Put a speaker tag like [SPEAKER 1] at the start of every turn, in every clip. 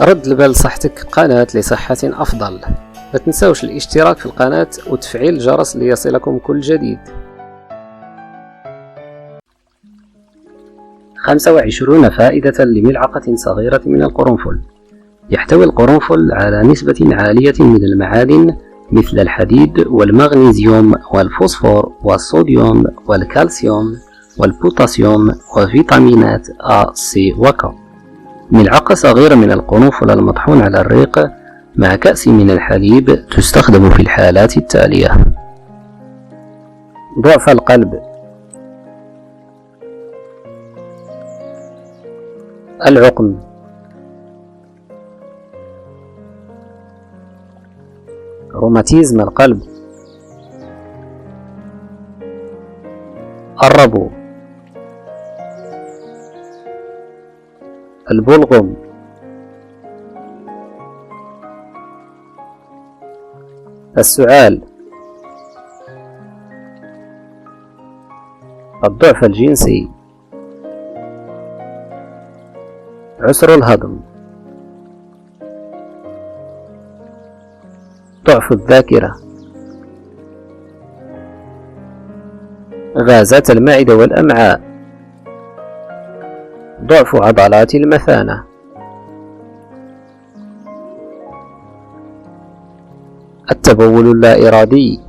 [SPEAKER 1] رد البال صحتك قناة لصحة أفضل. ما تنسوش الاشتراك في القناة وتفعيل الجرس ليصلكم كل جديد. 25 فائدة لملعقة صغيرة من القرنفل. يحتوي القرنفل على نسبة عالية من المعادن مثل الحديد والمغنيسيوم والفوسفور والصوديوم والكالسيوم والبوتاسيوم وفيتامينات A, C و K. ملعقة صغيرة من القرنفل المطحون على الريق مع كأس من الحليب تستخدم في الحالات التالية: ضعف القلب، العقم، روماتيزم القلب، الربو، البلغم، السعال، الضعف الجنسي، عسر الهضم، ضعف الذاكرة، غازات المعدة والأمعاء، ضعف عضلات المثانة، التبول اللا إرادي،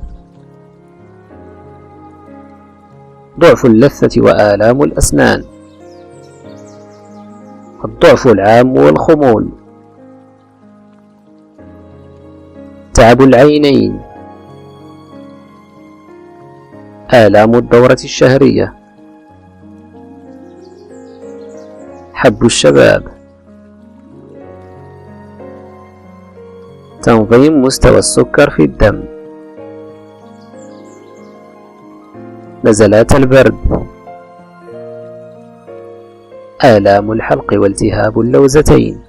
[SPEAKER 1] ضعف اللثة وآلام الأسنان، الضعف العام والخمول، تعب العينين، آلام الدورة الشهرية، حب الشباب، تنظيم مستوى السكر في الدم، نزلات البرد، آلام الحلق والتهاب اللوزتين،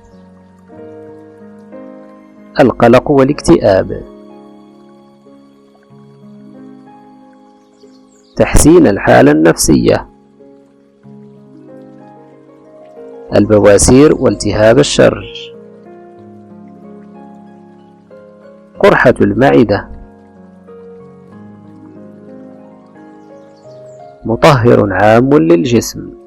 [SPEAKER 1] القلق والاكتئاب، تحسين الحالة النفسية، البواسير والتهاب الشرج، قرحة المعدة، مطهر عام للجسم.